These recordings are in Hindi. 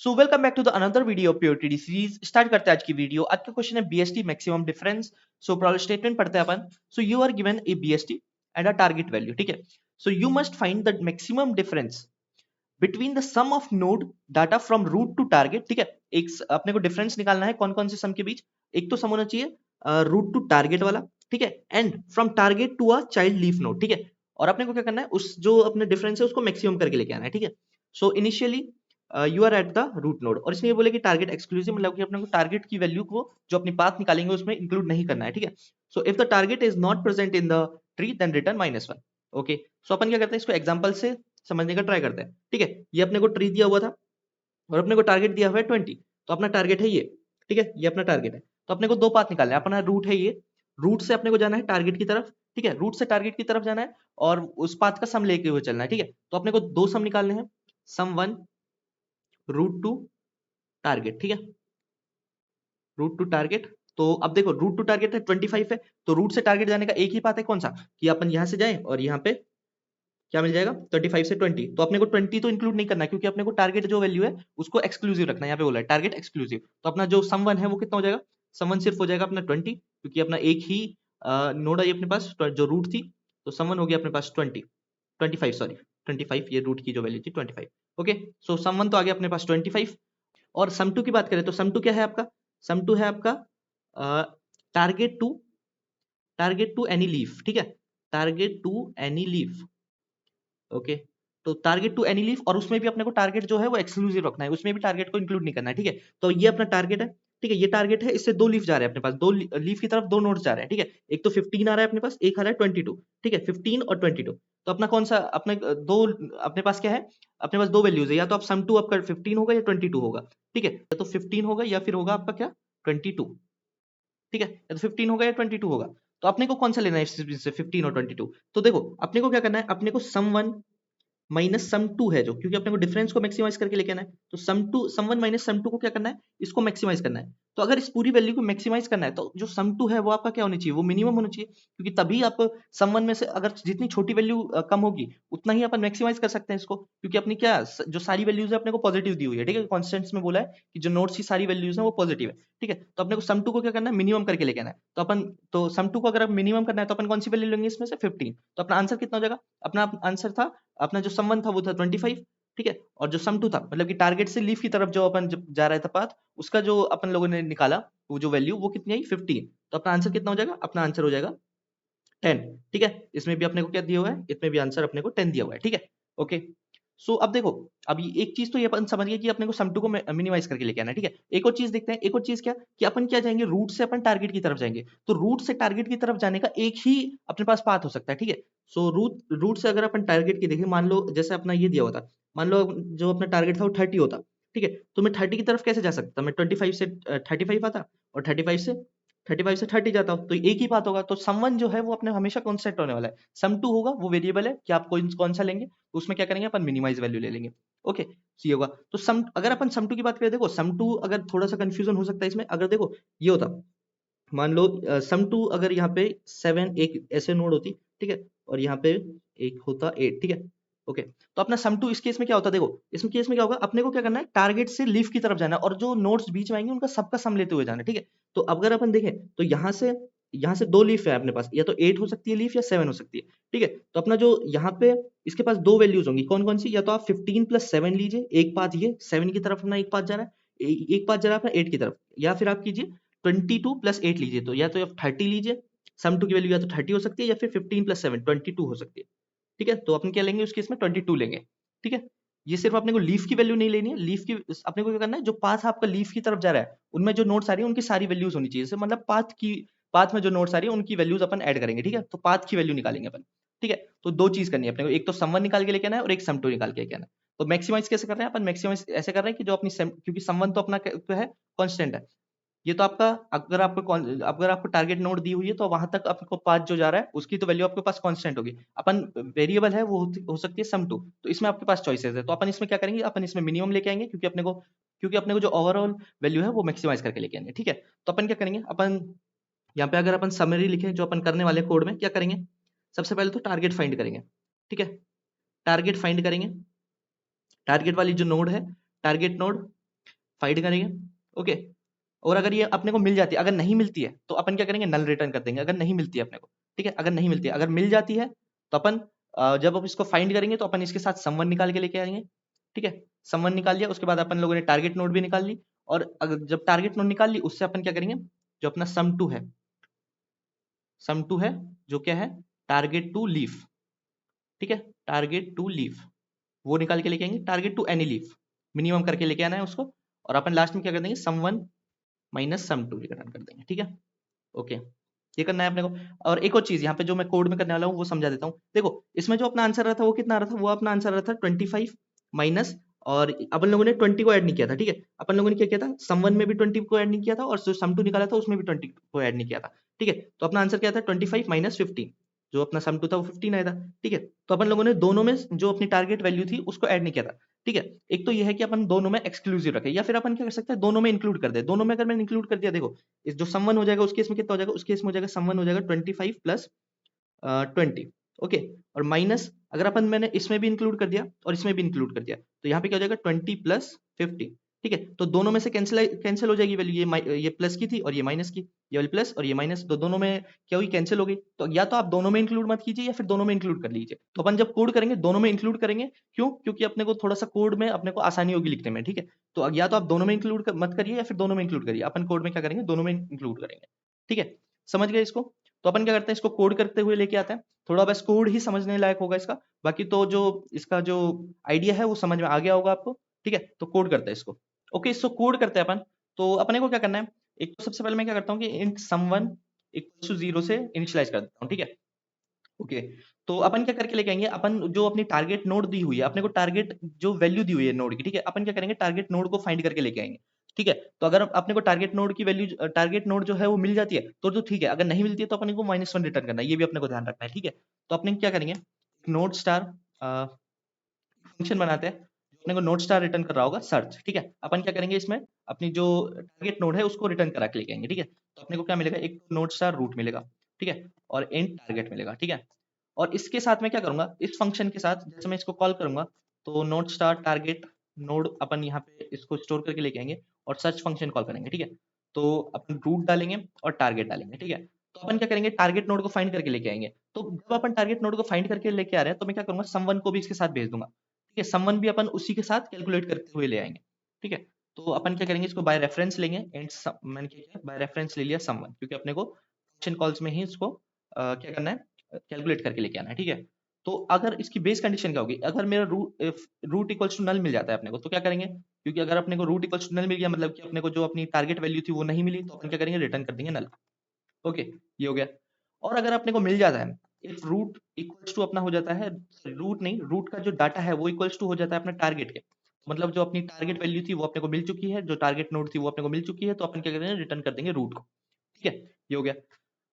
So welcome back to the another video of POTD series. Start करते हैं आज की वीडियो। आज का क्वेश्चन है BST maximum difference. So problem statement पढ़ते हैं अपन। So you are given a BST and a target value, ठीक है। So you must find the maximum difference between the sum of node data from root to target, ठीक है। एक अपने को डिफरेंस निकालना है कौन कौन से सम के बीच। एक तो सम होना चाहिए रूट टू टारगेट वाला, ठीक है, and from target to a child leaf node, ठीक है। और अपने को क्या करना है, उस जो अपने डिफरेंस है उसको मैक्सिमम करके लेके आना है, ठीक है। So initially you are at the root node, और इसमें ये बोले कि टारगेट एक्सक्लूसिव, मतलब कि अपने को टारगेट की वैल्यू को जो अपनी पाथ निकालेंगे उसमें इंक्लूड नहीं करना है, ठीक है। So if the target is not present in the tree then return -1। Okay, so अपन क्या करते हैं, इसको एग्जांपल से समझने का ट्राई करते हैं, ठीक है। ये अपने को ट्री दिया हुआ था और अपने को टारगेट दिया हुआ है 20, तो अपना टारगेट है ये, ठीक है, ये अपना टारगेट है। तो अपने को दो पाथ निकालना है। अपना रूट है ये, रूट से अपने को जाना है टारगेट की तरफ, ठीक है, रूट से टारगेट की तरफ जाना है और उस पाथ का सम लेके हुए चलना है, ठीक है। तो अपने को दो सम निकालने हैं, सम 1 रूट टू टारगेट, ठीक है, रूट टू टारगेट। तो अब देखो रूट टू टारगेट है 25 है, तो रूट से टारगेट जाने का एक ही पाथ है, कौन सा, कि अपन यहां से जाएं और यहाँ पे क्या मिल जाएगा 35 से 20। तो अपने को 20 तो इंक्लूड नहीं करना है, क्योंकि अपने को टारगेट जो वैल्यू है उसको एक्सक्लूसिव रखना है। यहाँ पे बोला है टारगेट एक्सक्लूसिव, तो अपना जो सम 1 है वो कितना हो जाएगा, सम 1 सिर्फ हो जाएगा अपना 20, क्योंकि अपना एक ही नोड है अपने पास जो रूट थी। तो सम 1 हो गया अपने पास 25, सॉरी 25, ये रूट की जो वैल्यू थी 25। ओके, सो सम 1 तो आ गया अपने पास 25। और सम 2 की बात करें तो सम 2 क्या है आपका, सम 2 है आपका टारगेट टू एनी लीफ, ठीक है, target to any leaf. Okay, तो टारगेट टू एनी लीफ, और उसमें भी अपने को टारगेट जो है वो एक्सक्लूसिव रखना है, उसमें भी टारगेट को इंक्लूड नहीं करना है, ठीक है। तो ये अपना टारगेट है, ठीक है, ये टारगेट है, इससे दो लीफ जा रहे हैं अपने पास, दो लीफ की तरफ दो नोड्स जा रहे हैं, ठीक है। एक तो 15 आ रहा है अपने पास, एक आ रहा है 22, ठीक है, 15 और 22। तो अपना कौन सा अपने दो अपने पास क्या है, अपने पास दो वैल्यूज है, या तो आप सम 2 आपका 15 होगा या 22 होगा, ठीक है। या तो 15 होगा या फिर होगा आपका क्या 22, ठीक है, या तो 15 होगा या 22 होगा। तो अपने को कौन सा लेना है इससे 15 और 22। तो देखो अपने को क्या करना है, अपने को सम 1 माइनस सम 2 है जो, क्योंकि अपने को डिफरेंस को मैक्सिमाइज करके लेके आना है, तो सम 1 माइनस सम 2 को क्या करना है, इसको मैक्सिमाइज करना है। तो अगर इस पूरी वैल्यू को मैक्सिमाइज करना है तो जो सम 2 है वो आपका क्या होनी चाहिए, वो मिनिमम होना चाहिए, क्योंकि तभी आप सम 1 में से अगर जितनी छोटी वैल्यू कम होगी उतना ही अपन मैक्सिमाइज कर सकते हैं इसको, क्योंकि अपनी क्या जो सारी वैल्यूज है अपने को पॉजिटिव दी हुई है, ठीक है, कॉन्स्टेंट्स में बोला है कि जो नोट्स की सारी वैल्यूज है वो पॉजिटिव है, ठीक है। तो अपने को सम 2 को क्या करना है, मिनिमम करके लेके आना है। तो अपन तो सम 2 को अगर मिनिमम करना है तो अपन कौन सी वैल्यू लेंगे इसमें से 15। तो अपना आंसर कितना हो जाएगा, अपना आंसर था, अपना जो सम 1 था वो था 25, ठीक है, और जो सम 2 था मतलब कि टारगेट से लीफ की तरफ जो अपन जब जा रहा था पाथ, उसका जो अपन लोगों ने निकाला वो जो वैल्यू वो कितनी आई 15। तो अपना आंसर कितना हो जाएगा, अपना आंसर हो जाएगा 10, ठीक है। इसमें भी अपने को क्या दिया हुआ है, इसमें भी आंसर अपने को 10 दिया हुआ है, ठीक है। ओके, सो अब देखो, अब ये एक चीज तो ये अपन समझ गए कि अपने को सम 2 को मिनिमाइज करके लेके आना है, ठीक है। एक और चीज देखते हैं, एक और चीज क्या, कि अपन क्या जाएंगे, रूट से अपन टारगेट की तरफ जाएंगे, तो रूट से टारगेट की तरफ जाने का एक ही अपने पास पाथ हो सकता है, ठीक है। सो रूट से अगर अपन टारगेट की देखें, मान लो जैसे अपना ये दिया होता, मान लो जो अपना टारगेट था वो 30 होता, ठीक है, तो मैं 30 की तरफ कैसे जा सकता, मैं 25 से 35 आता और 35 से 30 जाता हूँ, तो एक ही बात होगा। तो सम 1 जो है वो अपने हमेशा कांस्टेंट होने वाला है, सम 2 होगा वो वेरिएबल है कि आप कौन सा लेंगे, तो उसमें क्या करेंगे अपन मिनिमाइज वैल्यू ले लेंगे। ओके, सी होगा। तो सम अगर अपन सम 2 की बात करें, देखो सम 2 अगर थोड़ा सा कंफ्यूजन हो सकता है इसमें, अगर देखो ये होता, मान लो सम 2 अगर यहाँ पे 7 एक ऐसे नोड होती, ठीक है, और यहाँ पे एक होता 8, ठीक है। ओके, तो अपना सम 2 इस केस में क्या होता, देखो इस केस में क्या होगा, अपने को क्या करना है, टारगेट से लीफ की तरफ जाना है और जो नोड्स बीच में आएंगे उनका सबका सम लेते हुए जाना है, ठीक है। तो अगर अपन देखें तो यहाँ से दो लीफ है अपने पास, या तो 8 हो सकती है लीफ या 7 हो सकती है, ठीक है। तो अपना जो यहाँ पे इसके पास दो वैल्यूज होंगी, कौन कौन सी, या तो आप 15 प्लस 7 लीजिए, एक पाथ ये 7 की तरफ अपना एक पाथ जा रहा है, एक पाथ जा रहा है अपना 8 की तरफ, या फिर आप कीजिए 22 प्लस 8 लीजिए, तो या तो आप 30 लीजिए, सम 2 की वैल्यू या तो 30 हो सकती है या फिर 15 प्लस 7 22 हो सकती है, ठीक है। तो अपन क्या लेंगे उस केस में 22 लेंगे, ठीक है। ये सिर्फ अपने को लीफ की वैल्यू नहीं लेनी है, लीफ की अपने को क्या करना है, जो पाथ आपका लीफ की तरफ जा रहा है उनमें जो नोट्स आ रही है उनकी सारी वैल्यूज होनी चाहिए, जैसे मतलब पाथ में जो नोट्स आ रही है उनकी वैल्यूज अपन ऐड करेंगे, ठीक है। तो पाथ की वैल्यू निकालेंगे अपन, ठीक है। तो दो चीज करनी है अपने को, एक तो सम 1 निकाल के लेके आना है और एक सम 2 निकाल के लेके आना है। तो मैक्सिमाइज कैसे कर रहे हैं अपन, मैक्सिमाइज ऐसे कर रहे हैं कि जो अपनी क्योंकि सम 1 तो अपना क्या है, कांस्टेंट है, ये तो आपका अगर आपको टारगेट नोड दी हुई है तो वहां तक आपको पाथ जो जा रहा है उसकी तो वैल्यू आपके पास कांस्टेंट होगी, अपन वेरिएबल है वो हो सकती है सम 2, तो इसमें आपके पास चॉइसेस है। तो अपन इसमें क्या करेंगे, अपन इसमें मिनिमम लेके आएंगे, क्योंकि अपने को जो ओवरऑल वैल्यू है वो मैक्सिमाइज करके लेके आएंगे, ठीक है। तो अपन क्या करेंगे, अपन यहाँ पे अगर अपन समरी लिखें जो अपन करने वाले कोड में क्या करेंगे, सबसे पहले तो टारगेट फाइंड करेंगे, ठीक है, टारगेट फाइंड करेंगे, टारगेट वाली जो नोड है, टारगेट नोड फाइंड करेंगे। ओके, और अगर ये अपने को मिल जाती है, अगर नहीं मिलती है तो अपन क्या करेंगे, नल रिटर्न कर देंगे अगर नहीं मिलती है अपने को। ठीक है, अगर नहीं मिलती है, अगर मिल जाती है तो अपन जब अब इसको फाइंड करेंगे तो अपन इसके साथ समवन निकाल के लेके आएंगे। ठीक है, समवन निकाल लिया, उसके बाद अपन लोगों ने टारगेट नोड भी निकाल ली, और अगर जब टारगेट नोड निकाल ली उससे अपन क्या करेंगे, जो अपना सम टू है, सम टू है जो क्या है, टारगेट टू लीफ। ठीक है, टारगेट टू लीफ वो निकाल के लेके आएंगे, target to any leaf minimum करके लेके आना है उसको, और अपन लास्ट में क्या कर देंगे, sum one minus sum two return कर देंगे। ठीक है, ओके, ये करना है अपने को। और एक और चीज यहाँ पे जो मैं कोड में करने वाला हूँ वो समझा देता हूँ। देखो इसमें जो अपना आंसर रहा था वो कितना आ रहा था, वो अपना आंसर रहा था 25 माइनस, और अपन लोगों ने 20 को ऐड नहीं किया था। ठीक है, अपन लोगों ने क्या किया था, सम वन में भी 20 को ऐड नहीं किया था, और जो सम टू निकाला था उसमें भी 20 को ऐड नहीं किया था। ठीक है, तो अपना आंसर क्या था, 25 माइनस 15, जो अपना सम टू था वो 15 आया था। ठीक है, तो अपन लोगों ने दोनों में जो अपनी टारगेट वैल्यू थी उसको ऐड नहीं किया था। ठीक है, एक तो ये है कि अपन दोनों में एक्सक्लूसिव रखें, या फिर अपन क्या कर सकते हैं, दोनों में इंक्लूड कर दे। दोनों में अगर मैंने इंक्लूड कर दिया, देखो इस जो सम वन हो जाएगा उस केस में कितना हो जाएगा, उस केस में हो जाएगा सम वन हो जाएगा 25 प्लस 20। ओके, और माइनस अगर अपन मैंने इसमें भी इंक्लूड कर दिया और इसमें भी इंक्लूड कर दिया तो यहाँ पे क्या हो जाएगा 20 प्लस 50। ठीक है, तो दोनों में से कैंसिल हो जाएगी वैल्यू, ये प्लस की थी और ये माइनस की, ये वाली प्लस और ये माइनस, तो दोनों में क्या हुई, कैंसिल हो गई। तो या तो आप दोनों में इंक्लूड मत कीजिए या फिर दोनों में इंक्लूड कर लीजिए। तो अपन जब कोड करेंगे दोनों में इंक्लूड करेंगे, क्यों, क्योंकि अपने को थोड़ा सा कोड में अपने को आसानी होगी लिखने में। ठीक है, तो या तो आप दोनों में इंक्लूड मत करिए या फिर दोनों में इंक्लूड करिए, अपन कोड में क्या करेंगे, दोनों में इंक्लूड करेंगे। ठीक है, समझ गए इसको। तो अपन क्या करते हैं, इसको कोड करते हुए लेके आते हैं, थोड़ा बस कोड ही समझने लायक होगा इसका, बाकी तो जो इसका जो आइडिया है वो समझ में आ गया होगा आपको। ठीक है, तो कोड करते हैं इसको। ओके, इसको कोड करते हैं अपन। तो अपने को क्या करना है, एक तो सबसे पहले मैं क्या करता हूँ कि इंट सम1 इक्वल टू 0 से इनिशियलाइज कर देता हूँ। ठीक है, ओके, तो अपन क्या करके लेके आएंगे, अपन जो अपनी टारगेट नोड दी हुई है, अपने को टारगेट जो वैल्यू दी हुई है नोड की, ठीक है, अपन क्या करेंगे, टारगेट नोड को फाइंड करके लेके आएंगे। ठीक है, तो अगर अपने को टारगेट नोड की वैल्यू, टारगेट नोड जो है वो मिल जाती है तो ठीक है, अगर नहीं मिलती है तो अपने को -1 रिटर्न करना है, ये भी अपने को ध्यान रखना है। ठीक है, तो अपने क्या करेंगे, नोड स्टार फंक्शन बनाते हैं जो अपने को नोड स्टार रिटर्न कर रहा होगा सर्च। ठीक है, अपन क्या करेंगे, इसमें अपनी जो टारगेट नोड है उसको रिटर्न करा के लेके आएंगे। ठीक है, तो अपने को क्या मिलेगा, एक नोड स्टार रूट मिलेगा। ठीक है, और एंड टारगेट मिलेगा। ठीक है, और इसके साथ मैं क्या करूंगा, इस फंक्शन के साथ जैसे मैं इसको कॉल करूंगा तो नोड स्टार टारगेट नोड अपन यहाँ पे इसको स्टोर करके लेके आएंगे और सर्च फंक्शन कॉल करेंगे। ठीक है, तो अपन रूट डालेंगे और टारगेट डालेंगे। ठीक है, तो अपन क्या करेंगे, टारगेट नोड को फाइंड करके लेके आएंगे। तो जब अपन टारगेट नोड को फाइंड करके लेके आ रहे हैं तो मैं क्या करूंगा, समवन को भी इसके साथ भेज दूंगा। ठीक है, समवन भी अपन उसी के साथ कैलकुलेट करते हुए ले आएंगे। ठीक है, तो अपन क्या करेंगे, इसको बाय रेफरेंस लेंगे एंड मैंने क्या किया, बाय रेफरेंस ले लिया समवन, क्योंकि अपने को फंक्शन कॉल्स में ही इसको क्या करना है, कैलकुलेट करके लेके आना है। ठीक है, तो अगर इसकी बेस कंडीशन क्या होगी, अगर मेरा रूट इक्वल्स टू नल मिल जाता है अपने को तो क्या करेंगे, क्योंकि अगर अपने को रूट इक्वल्स टू नल मिल गया मतलब कि अपने को जो अपनी टारगेट वैल्यू थी वो नहीं मिली, तो अपन क्या करेंगे, रिटर्न कर देंगे नल। ओके, ये हो गया। और अगर अपने को मिल जाता है, इफ रूट इक्वल्स टू अपना हो जाता है, रूट नहीं, रूट का जो डाटा है वो इक्वल्स टू हो जाता है अपने टारगेट के, मतलब जो अपनी टारगेट वैल्यू थी वो अपने को मिल चुकी है, जो टारगेट नोड थी वो अपने को मिल चुकी है, तो अपन क्या करेंगे, रिटर्न कर देंगे रूट को। ठीक है, ये हो गया।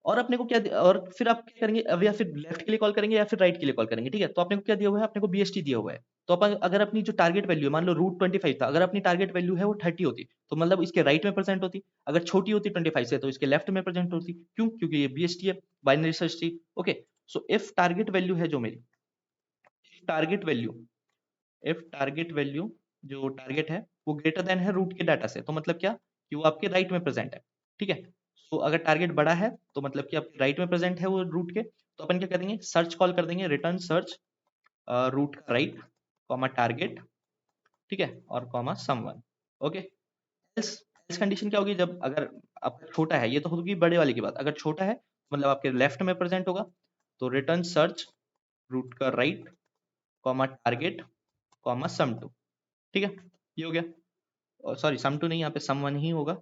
और अपने को क्या और फिर आप क्या करेंगे, अब या फिर लेफ्ट के लिए कॉल करेंगे या फिर राइट के लिए कॉल करेंगे। ठीक है, तो अपने को क्या दिया हुआ है, अपने को बीएसटी दिया हुआ है। तो अपन अगर अपनी जो टारगेट वैल्यू, मान लो रूट 25 था, अगर अपनी टारगेट वैल्यू है वो 30 होती तो मतलब इसके राइट में प्रेजेंट होती, अगर छोटी होती 25 से तो इसके लेफ्ट में प्रेजेंट होती। क्यों, क्योंकि ये बीएसटी है, binary search tree. Okay, so if target value है जो मेरी target value, if target value जो टारगेट है वो ग्रेटर देन है रूट के डाटा से, तो मतलब क्या, कि वो आपके राइट में प्रेजेंट है। ठीक है, सो अगर टारगेट बड़ा है तो मतलब कि आपके राइट में प्रेजेंट है वो रूट के, तो अपन क्या करेंगे, सर्च कॉल कर देंगे, रिटर्न सर्च रूट का राइट कॉमा टारगेट। ठीक है, और comma someone. Okay, else else condition क्या होगी, जब अगर आपका छोटा है, ये तो होगी बड़े वाले की बात, अगर छोटा है मतलब आपके लेफ्ट में प्रेजेंट होगा तो रिटर्न सर्च रूट का right comma target comma sum two. ठीक है, ये हो गया, सॉरी सम टू नहीं, यहाँ पे सम वन ही होगा,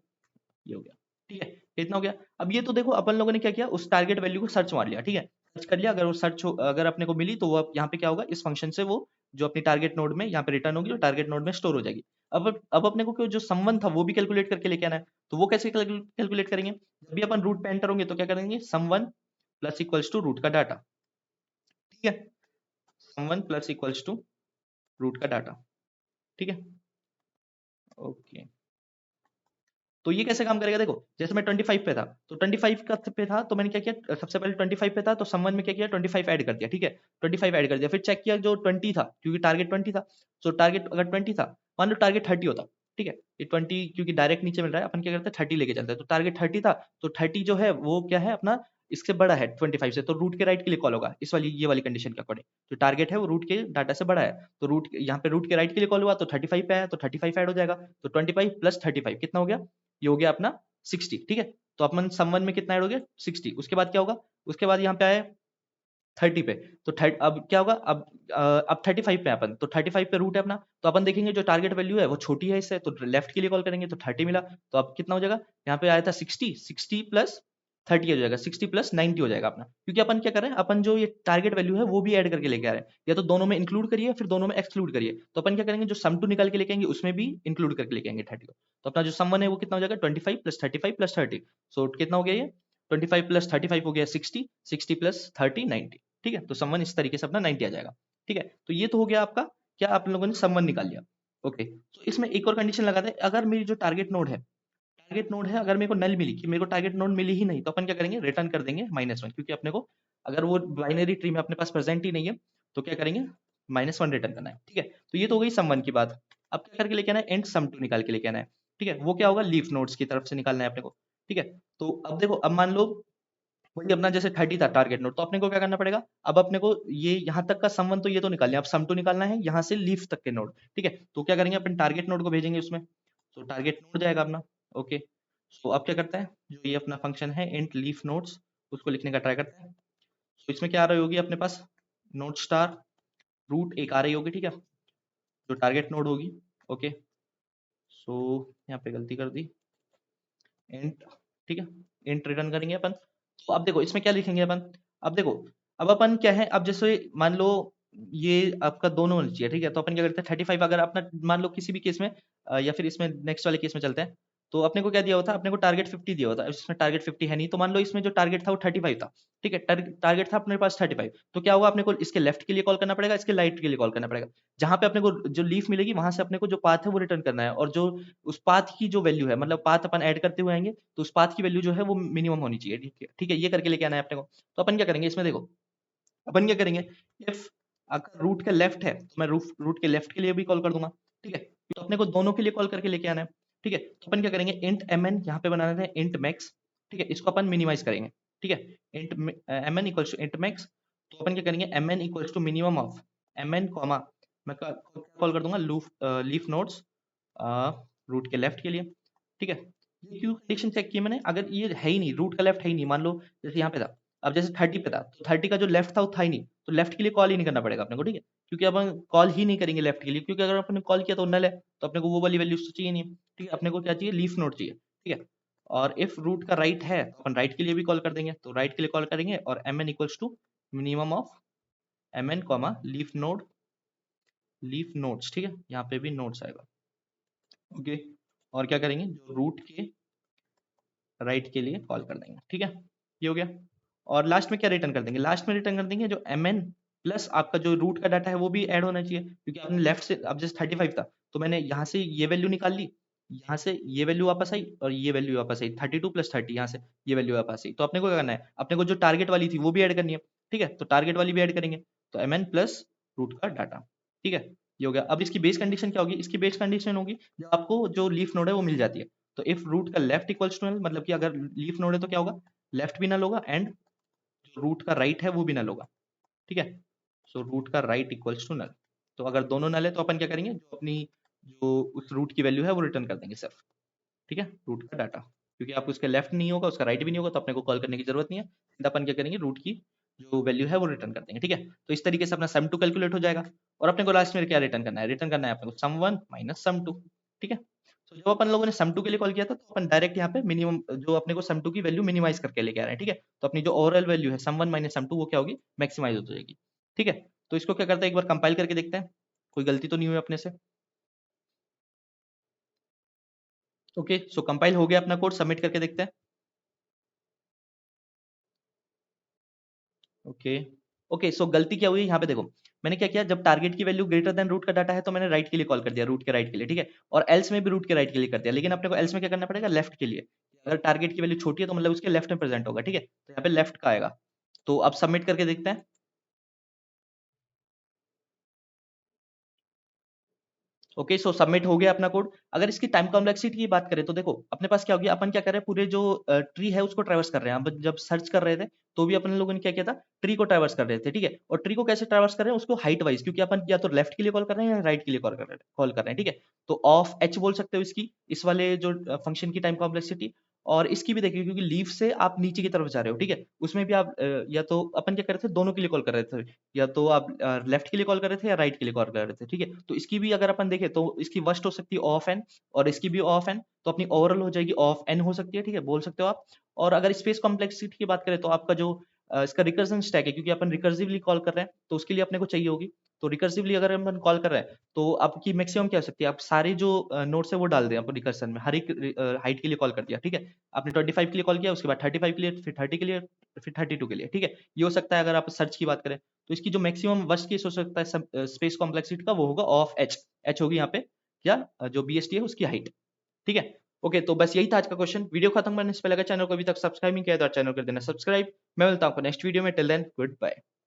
ये हो गया। ठीक है, इतना हो गया। अब ये तो देखो अपन लोगों ने क्या किया, उस टारगेट वैल्यू को सर्च मार लिया। ठीक है, सर्च कर लिया, अगर वो सर्च अगर अपने को मिली तो वो यहाँ पे क्या होगा, इस फंक्शन से वो जो अपनी टारगेट नोड में यहाँ पे रिटर्न होगी, जो टारगेट नोड में स्टोर हो जाएगी। अब अपने को जो समवन था वो भी कैलकुलेट करके लेके आना है, तो वो कैसे कैलकुलेट करेंगे, जब भी अपन रूट पे एंटर होंगे तो क्या करेंगे, sum one plus equals to root का डाटा। ठीक है, sum one plus equals to root का डाटा। ठीक है, ओके, तो ये कैसे काम करेगा, देखो जैसे मैं 25 पे था तो 25 का पे था तो मैंने क्या किया, सबसे पहले 25 पे था तो समवन में क्या किया, 25 ऐड कर दिया। ठीक है, 25 ऐड कर दिया, फिर चेक किया जो 20 था, क्योंकि टारगेट 20 था, तो टारगेट अगर 20 था, मान लो टारगेट 30 होता ठीक है। ये 20 क्योंकि डायरेक्ट नीचे मिल रहा है, अपन क्या करते हैं 30 लेके चलते हैं। तो टारगेट 30 था, तो 30 जो है वो क्या है अपना, इससे बड़ा है 25 से, तो रूट के राइट के लिए कॉल होगा इस वाली ये वाली कंडीशन के अकॉर्डिंग। जो टारगेट है वो रूट के डाटा से बड़ा है, तो रूट यहाँ पे रूट के राइट के लिए कॉल हुआ तो 35 पे आया, तो 35 ऐड हो जाएगा। तो 25 प्लस 35 कितना हो गया, ये हो गया अपना 60। ठीक है, तो अपन सम वन में कितना ऐड हो गया 60। उसके बाद क्या होगा, उसके बाद यहाँ पे आए 30 पे, तो अब क्या होगा, अब 35 पे अपन, तो 35 पे रूट है अपना, तो अपन देखेंगे जो टारगेट वैल्यू है वो छोटी है इससे, तो लेफ्ट के लिए कॉल करेंगे तो 30 मिला। तो अब कितना हो जाएगा, यहाँ पे आया था 60, 60 प्लस 30 हो जाएगा, 60 प्लस 90 हो जाएगा अपना, क्योंकि अपन क्या कर रहे हैं, अपन जो ये टारगेट वैल्यू है वो भी ऐड करके लेके आ रहे हैं, या तो दोनों में इंक्लूड करिए फिर दोनों में एक्सक्लूड करिए। तो अपन क्या करेंगे, जो सम टू निकाल के लेके आएंगे उसमें भी इंक्लूड करके लेके आएंगे 30 को। तो अपना जो सम वन है वो कितना हो जाएगा 25 प्लस 35 प्लस 30, सो कितना हो गया ये 25 प्लस 35 हो गया 60, 60 प्लस 30 90। ठीक है, तो समवन इस तरीके से अपना 90 आ जाएगा। ठीक है, तो ये तो हो गया आपका, क्या आप लोगों ने समवन निकाल लिया। ओके, तो इसमें एक और कंडीशन लगाते हैं, अगर मेरी जो टारगेट नोड है अगर मेरे को नल मिली, कि मेरे को टारगेट नोड मिली ही नहीं, तो अपन क्या करेंगे, रिटर्न कर देंगे -1, क्योंकि अपने को अगर वो बाइनरी ट्री में अपने पास प्रेजेंट ही नहीं है तो क्या करेंगे, -1 रिटर्न करना है। ठीक है, तो ये तो हो गई सम वन की बात। अब क्या करके लेके आना है, एंड सम टू निकाल के लेके आना है। ठीक है, वो क्या होगा, लीफ नोड्स की तरफ से निकालना है अपने को। ठीक है, तो अब देखो, अब मान लो वही अपना जैसे 30 था टारगेट नोड, तो अपने को क्या करना पड़ेगा, अब अपने को ये यहाँ तक का सम वन तो ये तो निकाल लिया, अब सम टू निकालना है यहाँ से लीफ तक के नोड। ठीक है, तो क्या करेंगे, अपन टारगेट नोड को भेजेंगे उसमें, तो टारगेट नोड जाएगा अपना। ओके, सो अब क्या करते हैं, जो ये अपना फंक्शन है इंट लीफ नोड्स, उसको लिखने का ट्राई करते हैं। तो इसमें क्या आ रही होगी अपने पास, नोड स्टार रूट एक आ रही होगी। ठीक है, जो टारगेट नोड होगी। ओके, सो यहाँ पे गलती कर दी, इंट। ठीक है, इंट रिटर्न करेंगे अपन। तो अब देखो इसमें क्या लिखेंगे अपन, अब देखो, अब अपन क्या है, अब जैसे मान लो ये आपका दोनों होना चाहिए। ठीक है, तो अपन क्या करते हैं 35 अगर अपना मान लो किसी भी केस में या फिर इसमें नेक्स्ट वाले केस में चलते हैं, तो अपने को क्या दिया होता है, अपने को टारगेट 50 दिया होता है, इसमें टारगेट 50 है नहीं, तो मान लो इसमें जो टारगेट था वो 35 था। ठीक है, टारगेट था अपने पास 35, तो क्या होगा, अपने को इसके लेफ्ट के लिए कॉल करना पड़ेगा, इसके राइट के लिए कॉल करना पड़ेगा। जहां पे अपने को जो लीफ मिलेगी वहां से अपने को जो पाथ है वो रिटर्न करना है, और जो उस पाथ की जो वैल्यू है, मतलब पाथ अपन ऐड करते हुए आएंगे, तो उस पाथ की वैल्यू जो है वो मिनिमम होनी चाहिए। ठीक है, ठीक है, ये करके लेके आना है अपने को। तो अपन क्या करेंगे इसमें, देखो अपन क्या करेंगे, इफ अगर रूट का लेफ्ट है तो मैं रूट के लेफ्ट के लिए भी कॉल कर दूंगा। ठीक है, तो अपने को दोनों के लिए कॉल करके लेके आना है। ठीक है, तो अपन क्या करेंगे, इंट mn यहाँ पे बनाना है इंट मैक्स। ठीक है, इसको अपन मिनिमाइज करेंगे। ठीक है, int mn equals to int max, तो अपन क्या करेंगे, mn equals to minimum of mn comma, मैं कॉल कर दूंगा लीफ नोड्स रूट के लेफ्ट के लिए। ठीक है, ये क्यों कंडीशन चेक की मैंने, अगर ये है ही नहीं, रूट का लेफ्ट है ही नहीं, मान लो जैसे यहाँ पे था, अब जैसे 30 पे था, तो 30 का जो लेफ्ट था वो था ही नहीं, तो लेफ्ट के लिए कॉल ही नहीं करना पड़ेगा अपने को। ठीक है, क्योंकि अपन कॉल ही नहीं करेंगे लेफ्ट के लिए, क्योंकि अगर अपने कॉल किया तो नल है, तो अपने को वो वाली वैल्यूज तो चाहिए नहीं। ठीक है, अपने को क्या चाहिए, लीफ नोड चाहिए। ठीक है, और इफ रूट का राइट है तो अपन राइट के लिए भी कॉल कर देंगे, तो राइट के लिए कॉल करेंगे, और mn equals to minimum of mn comma leaf nodes. ठीक है, यहाँ पे भी नोड्स आएगा। ओके, और क्या करेंगे, जो रूट के राइट के लिए कॉल कर देंगे। ठीक है, ये हो गया। और लास्ट में क्या रिटर्न कर देंगे, लास्ट में रिटर्न कर देंगे जो mn प्लस आपका जो रूट का डाटा है वो भी ऐड होना चाहिए, क्योंकि आपने लेफ्ट से, अब जैसे 35 था तो मैंने यहाँ से ये वैल्यू निकाल ली, यहाँ से ये वैल्यू वापस आई और ये वैल्यू वापस आई, 32 प्लस 30, यहाँ से ये वैल्यू वापस आई, तो अपने को क्या करना है, अपने को जो टारगेट वाली थी वो भी ऐड करनी है। ठीक है, तो टारगेट वाली भी ऐड करेंगे, तो mn प्लस रूट का डाटा। ठीक है, ये हो गया। अब इसकी बेस कंडीशन क्या होगी, इसकी बेस कंडीशन होगी जब आपको जो लीफ नोड है वो मिल जाती है, तो इफ रूट का लेफ्ट इक्वल्स टू नल, मतलब कि अगर लीफ नोड है तो क्या होगा, लेफ्ट भी नल होगा एंड जो रूट का राइट है वो भी नल होगा। ठीक है, सो रूट का राइट इक्वल्स टू नल, तो अगर दोनों नल है तो अपन क्या करेंगे, जो अपनी जो उस रूट की वैल्यू है वो रिटर्न कर देंगे सिर्फ। ठीक है, रूट का डाटा, क्योंकि आप उसके लेफ्ट नहीं होगा उसका राइट भी नहीं होगा, तो अपने को कॉल करने की जरूरत नहीं है, सीधा अपन क्या करेंगे, रूट की जो वैल्यू है वो रिटर्न कर देंगे। ठीक है, तो इस तरीके से अपना सम टू कैलकुलेट हो जाएगा, और अपने को लास्ट में क्या रिटर्न करना है, रिटर्न करना है अपने को सम वन माइनस सम टू। ठीक है, तो जब अपन लोगों ने सम टू के लिए कॉल किया था तो अपन डायरेक्ट यहाँ पे मिनिमम जो अपने को सम टू की वैल्यू मिनिमाइज करके लेके आ रहे हैं। ठीक है, तो अपनी जो ओवरऑल वैल्यू है सम वन माइनस सम टू वो क्या होगी, मैक्सिमाइज हो जाएगी। ठीक है, तो इसको क्या करते हैं, एक बार कंपाइल करके देखते हैं, कोई गलती तो नहीं हुई अपने से। ओके, सो कंपाइल हो गया अपना कोड, सबमिट करके देखते हैं। ओके, ओके, सो गलती क्या हुई यहाँ पे देखो, मैंने क्या किया, जब टारगेट की वैल्यू ग्रेटर देन रूट का डाटा है तो मैंने राइट के लिए कॉल कर दिया, रूट के राइट के लिए। ठीक है, और एल्स में भी रूट के राइट के लिए कर दिया, लेकिन अपने को एल्स में क्या करना पड़ेगा, लेफ्ट के लिए। अगर टारगेट की वैल्यू छोटी है तो मतलब उसके लेफ्ट में प्रेजेंट होगा। ठीक है, तो यहाँ पे लेफ्ट का आएगा, तो अब सबमिट करके देखते हैं। ओके, सो सबमिट हो गया अपना कोड। अगर इसकी टाइम कॉम्प्लेक्सिटी की बात करें तो देखो अपने पास क्या हो गया, अपन क्या कर रहे हैं, पूरे जो ट्री है उसको ट्रैवर्स कर रहे हैं। अब जब सर्च कर रहे थे तो भी अपन लोगों ने क्या किया था, ट्री को ट्रैवर्स कर रहे थे, ठीक है। और ट्री को कैसे ट्रैवर्स कर रहे हैं, उसको हाइट वाइज, क्योंकि अपन या तो लेफ्ट के लिए कॉल कर रहे हैं या राइट के लिए कॉल कर रहे हैं, ठीक है। तो ऑफ एच बोल सकते हो इसकी, इस वाले जो फंक्शन की टाइम कॉम्प्लेक्सिटी। और इसकी भी देखिए, क्योंकि लीफ से आप नीचे की तरफ जा रहे हो, ठीक है, उसमें भी आप या तो अपन क्या कर रहे थे, दोनों के लिए कॉल कर रहे थे, या तो आप लेफ्ट के लिए कॉल कर रहे थे या राइट के लिए कॉल कर रहे थे, ठीक है। तो इसकी भी अगर अपन देखें तो इसकी वर्स्ट हो सकती है ऑफ एन, और इसकी भी ऑफ एन, तो अपनी ओवरऑल हो जाएगी ऑफ एन हो सकती है, ठीक है, बोल सकते हो आप। और अगर स्पेस कॉम्प्लेक्सिटी की बात करें तो आपका जो इसका रिकर्जन स्टैक है, क्योंकि अपन रिकर्सिवली कॉल कर रहे हैं तो उसके लिए अपने को चाहिए होगी। तो रिकर्सिवली अगर अपन कॉल कर रहे हैं तो आपकी मैक्सिमम क्या हो सकती है, आप सारे जो नोट्स है वो डाल दें आप रिकर्सन में, हर एक हाइट के लिए कॉल कर दिया, ठीक है। आपने 25 के लिए कॉल किया, उसके बाद 35 के लिए, फिर 30 के लिए, फिर 32 के लिए, ठीक है। ये हो सकता है अगर आप सर्च की बात करें। तो इसकी जो मैक्सिमम वर्स्ट केस हो सकता है स्पेस कॉम्प्लेक्सिटी का, वो होगा ऑफ एच। एच होगी यहाँ पे क्या, जो बीएसटी है उसकी हाइट, ठीक है। ओके, तो बस यही था आज का क्वेश्चन। वीडियो खत्म करने से पहले अगर चैनल को अभी तक सब्सक्राइब नहीं किया तो चैनल कर देना सब्सक्राइब। मैं मिलता हूँ आपको नेक्स्ट वीडियो में, टिल देन गुड बाय।